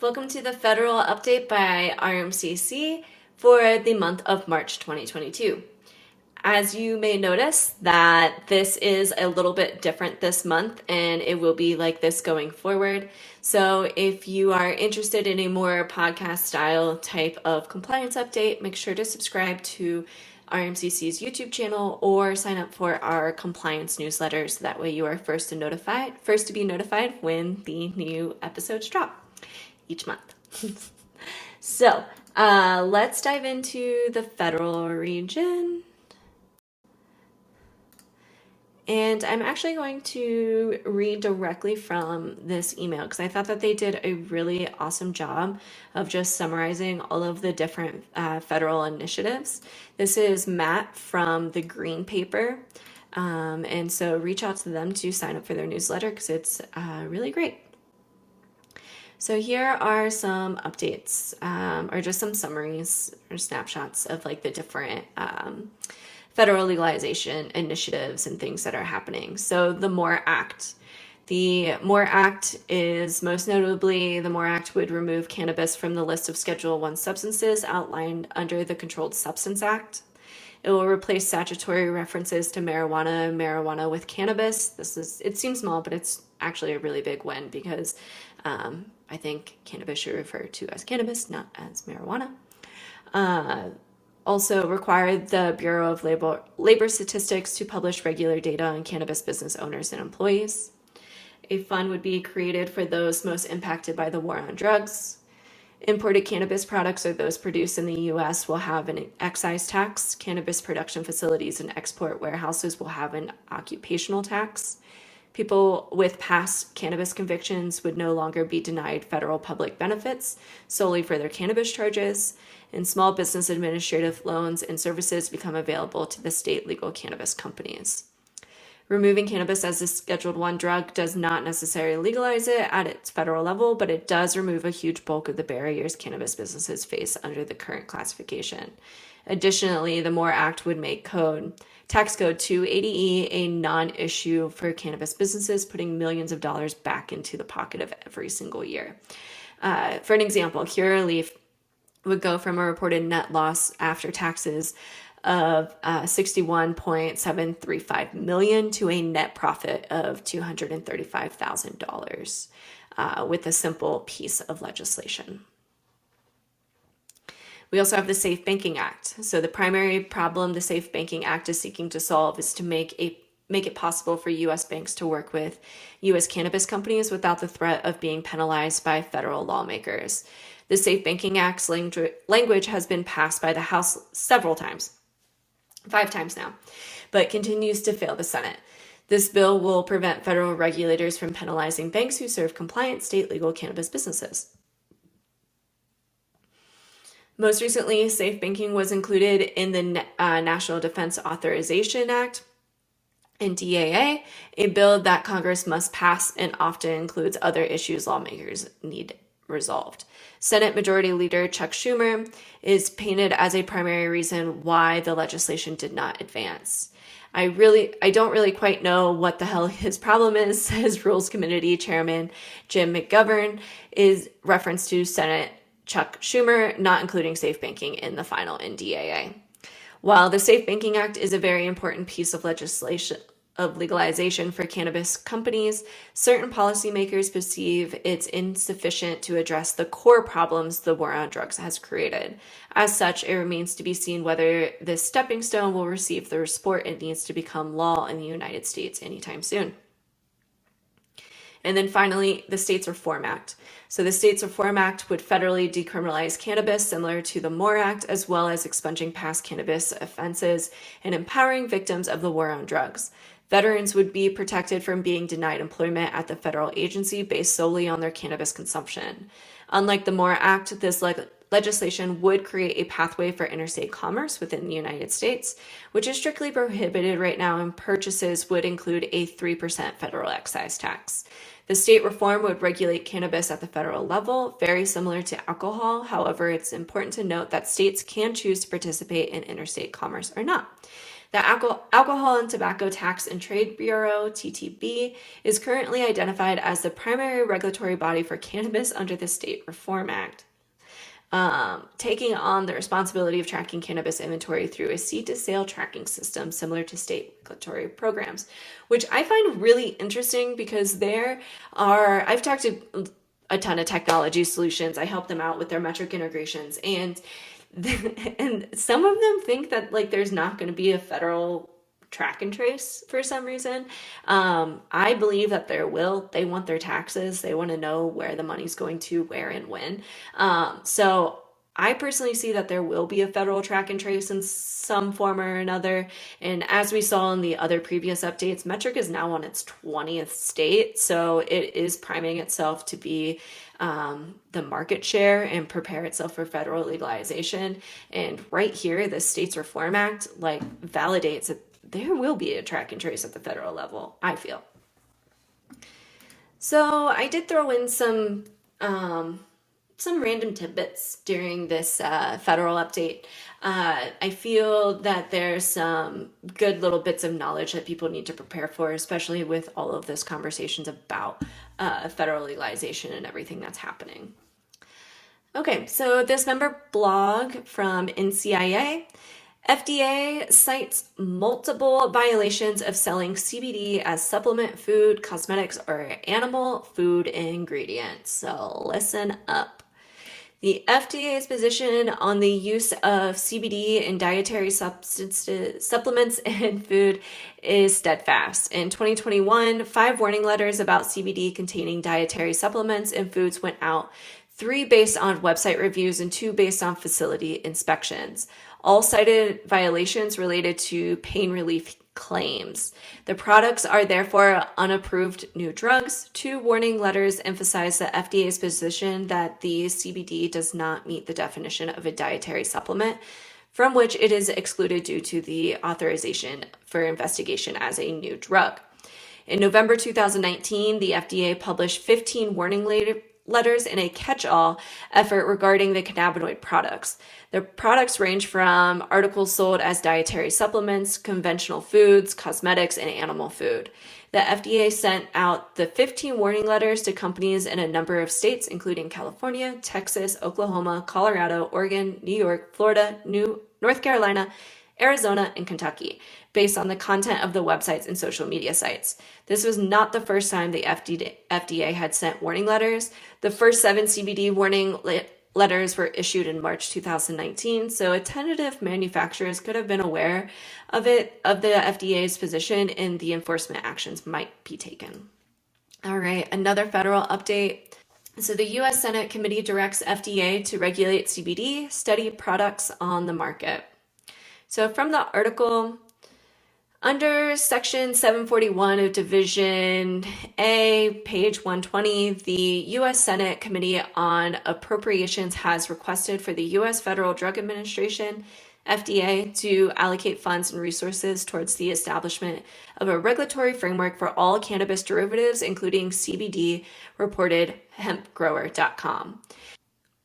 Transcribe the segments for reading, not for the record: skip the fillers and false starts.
Welcome to the Federal Update by RMCC for the month of March 2022. As you may notice that this is a little bit different this month and it will be like this going forward. So if you are interested in a more podcast style type of compliance update, make sure to subscribe to RMCC's YouTube channel or sign up for our compliance newsletters. That way you are first to be notified when the new episodes drop each month. So let's dive into the federal region. And I'm actually going to read directly from this email because I thought that they did a really awesome job of just summarizing all of the different federal initiatives. This is Matt from the Green Paper. And so reach out to them to sign up for their newsletter because it's really great. So here are some updates or just some summaries or snapshots of like the different federal legalization initiatives and things that are happening. So the MORE Act. The MORE Act is most notably, the MORE Act would remove cannabis from the list of Schedule I substances outlined under the Controlled Substance Act. It will replace statutory references to marijuana with cannabis. It seems small, but it's actually a really big win because I think cannabis should refer to as cannabis, not as marijuana. Also required the Bureau of Labor Statistics to publish regular data on cannabis business owners and employees. A fund would be created for those most impacted by the war on drugs. Imported cannabis products or those produced in the U.S. will have an excise tax. Cannabis production facilities and export warehouses will have an occupational tax. People with past cannabis convictions would no longer be denied federal public benefits solely for their cannabis charges, and small business administrative loans and services become available to the state legal cannabis companies. Removing cannabis as a Scheduled I drug does not necessarily legalize it at its federal level, but it does remove a huge bulk of the barriers cannabis businesses face under the current classification. Additionally, the MORE Act would make Tax Code 280E a non-issue for cannabis businesses, putting millions of dollars back into the pocket of every single year. For an example, Curaleaf would go from a reported net loss after taxes of $61.735 million to a net profit of $235,000 with a simple piece of legislation. We also have the Safe Banking Act. So the primary problem the Safe Banking Act is seeking to solve is to make it possible for U.S. banks to work with U.S. cannabis companies without the threat of being penalized by federal lawmakers. The Safe Banking Act's language has been passed by the House several times, 5 times now, but continues to fail the Senate. This bill will prevent federal regulators from penalizing banks who serve compliant state legal cannabis businesses. Most recently, safe banking was included in the National Defense Authorization Act and DAA, a bill that Congress must pass and often includes other issues lawmakers need resolved. Senate Majority Leader Chuck Schumer is painted as a primary reason why the legislation did not advance. I don't really quite know what the hell his problem is, says Rules Committee Chairman Jim McGovern, is reference to Senate Chuck Schumer not including safe banking in the final NDAA. While the Safe Banking Act is a very important piece of legislation of legalization for cannabis companies, certain policymakers perceive it's insufficient to address the core problems the war on drugs has created. As such, it remains to be seen whether this stepping stone will receive the support it needs to become law in the United States anytime soon. And then finally, the States Reform Act. So the States Reform Act would federally decriminalize cannabis, similar to the MORE Act, as well as expunging past cannabis offenses and empowering victims of the war on drugs. Veterans would be protected from being denied employment at the federal agency based solely on their cannabis consumption. Unlike the MORE Act, this legislation would create a pathway for interstate commerce within the United States, which is strictly prohibited right now, and purchases would include a 3% federal excise tax. The state reform would regulate cannabis at the federal level, very similar to alcohol. However, it's important to note that states can choose to participate in interstate commerce or not. The Alcohol and Tobacco Tax and Trade Bureau, TTB, is currently identified as the primary regulatory body for cannabis under the State Reform Act, taking on the responsibility of tracking cannabis inventory through a seed-to-sale tracking system similar to state regulatory programs, which I find really interesting because I've talked to a ton of technology solutions. I help them out with their metric integrations, and some of them think that like there's not going to be a federal track and trace for some reason. I believe that there will. They want their taxes. They want to know where the money's going to, where and when. So I personally see that there will be a federal track and trace in some form or another. And as we saw in the other previous updates, Metric is now on its 20th state. So it is priming itself to be the market share and prepare itself for federal legalization. And right here, the States Reform Act like validates that there will be a track and trace at the federal level, I feel. So I did throw in some random tidbits during this federal update. I feel that there's some good little bits of knowledge that people need to prepare for, especially with all of this conversations about federal legalization and everything that's happening. Okay, so this member blog from NCIA. FDA cites multiple violations of selling CBD as supplement, food, cosmetics, or animal food ingredients. So listen up. The FDA's position on the use of CBD in dietary supplements and food is steadfast. In 2021, 5 warning letters about CBD containing dietary supplements and foods went out, 3 based on website reviews and 2 based on facility inspections. All cited violations related to pain relief claims. The products are therefore unapproved new drugs. 2 warning letters emphasize the FDA's position that the CBD does not meet the definition of a dietary supplement, from which it is excluded due to the authorization for investigation as a new drug. In November 2019, the FDA published 15 warning letters in a catch-all effort regarding the cannabinoid products. The products range from articles sold as dietary supplements, conventional foods, cosmetics, and animal food. The FDA sent out the 15 warning letters to companies in a number of states, including California, Texas, Oklahoma, Colorado, Oregon, New York, Florida, North Carolina, Arizona, and Kentucky, based on the content of the websites and social media sites. This was not the first time the FDA had sent warning letters. The first 7 CBD warning letters were issued in March 2019, so tentative manufacturers could have been aware of the FDA's position, and the enforcement actions might be taken. All right, another federal update. So the U.S. Senate committee directs FDA to regulate CBD study products on the market. So from the article, under Section 741 of Division A, page 120, the U.S. Senate Committee on Appropriations has requested for the U.S. Federal Drug Administration, FDA, to allocate funds and resources towards the establishment of a regulatory framework for all cannabis derivatives, including CBD, reported hempgrower.com.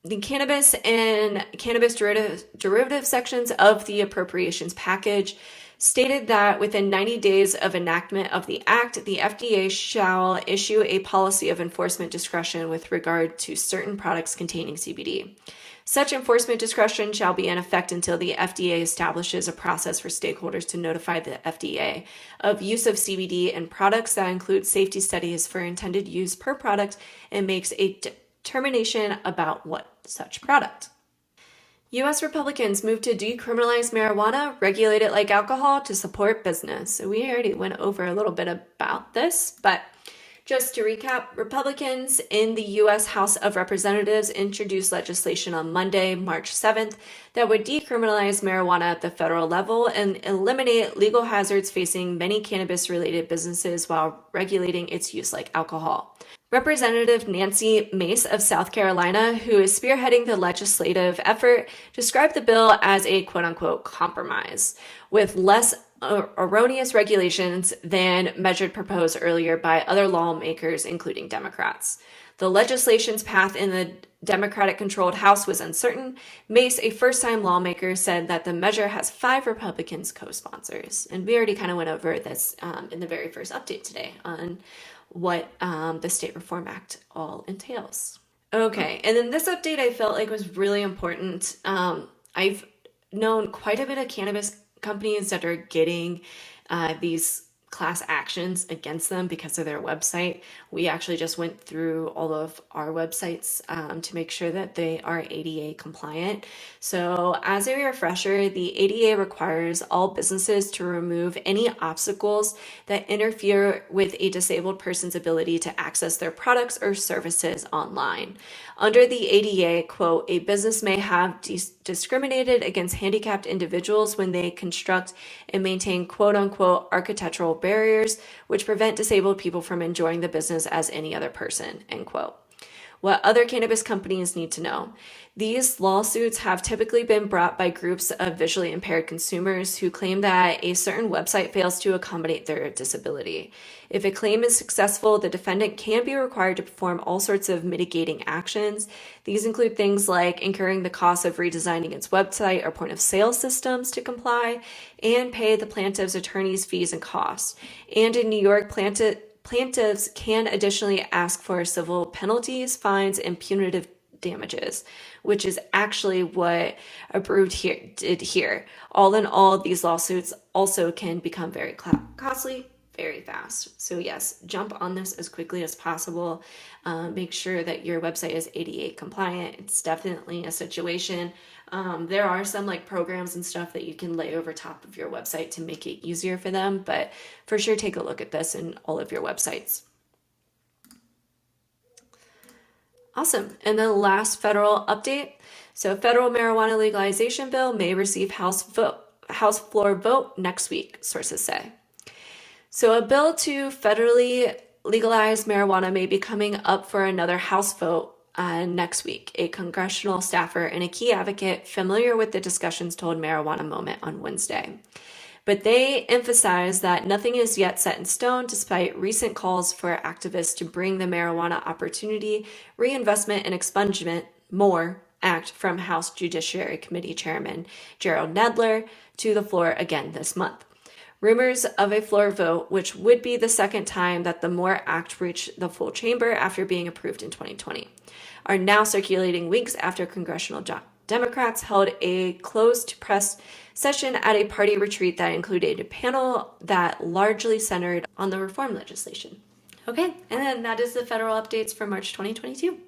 The cannabis and cannabis derivative sections of the appropriations package stated that within 90 days of enactment of the act, the FDA shall issue a policy of enforcement discretion with regard to certain products containing CBD. Such enforcement discretion shall be in effect until the FDA establishes a process for stakeholders to notify the FDA of use of CBD in products that include safety studies for intended use per product and makes a determination about what such product. U.S. Republicans moved to decriminalize marijuana, regulate it like alcohol to support business. So we already went over a little bit about this, but just to recap, Republicans in the U.S. House of Representatives introduced legislation on Monday, March 7th, that would decriminalize marijuana at the federal level and eliminate legal hazards facing many cannabis-related businesses while regulating its use like alcohol. Representative Nancy Mace of South Carolina, who is spearheading the legislative effort, described the bill as a quote-unquote compromise, with less erroneous regulations than measures proposed earlier by other lawmakers, including Democrats. The legislation's path in the Democratic-controlled House was uncertain, Mace, a first-time lawmaker, said that the measure has 5 Republicans co-sponsors. And we already kind of went over this in the very first update today on what the State Reform Act all entails. Okay, and then this update I felt like was really important. I've known quite a bit of cannabis companies that are getting these class actions against them because of their website. We actually just went through all of our websites to make sure that they are ADA compliant. So as a refresher, the ADA requires all businesses to remove any obstacles that interfere with a disabled person's ability to access their products or services online. Under the ADA, quote, a business may have discriminated against handicapped individuals when they construct and maintain quote unquote architectural barriers which prevent disabled people from enjoying the business as any other person, end quote. What other cannabis companies need to know. These lawsuits have typically been brought by groups of visually impaired consumers who claim that a certain website fails to accommodate their disability. If a claim is successful, the defendant can be required to perform all sorts of mitigating actions. These include things like incurring the cost of redesigning its website or point of sale systems to comply, and pay the plaintiff's attorney's fees and costs. And in New York, plaintiffs can additionally ask for civil penalties, fines, and punitive damages, which is actually what Approved did here. All in all, these lawsuits also can become very costly very fast. So yes, jump on this as quickly as possible. Make sure that your website is ADA compliant. It's definitely a situation. There are some like programs and stuff that you can lay over top of your website to make it easier for them, but for sure take a look at this in all of your websites. Awesome. And the last federal update. So federal marijuana legalization bill may receive House floor vote next week, sources say. So a bill to federally legalize marijuana may be coming up for another House vote next week. A congressional staffer and a key advocate familiar with the discussions told Marijuana Moment on Wednesday. But they emphasize that nothing is yet set in stone despite recent calls for activists to bring the Marijuana Opportunity, Reinvestment, and Expungement MORE Act from House Judiciary Committee Chairman Gerald Nadler to the floor again this month. Rumors of a floor vote, which would be the second time that the MORE Act reached the full chamber after being approved in 2020, are now circulating weeks after congressional Democrats held a closed press session at a party retreat that included a panel that largely centered on the reform legislation. Okay, and then that is the federal updates for March 2022.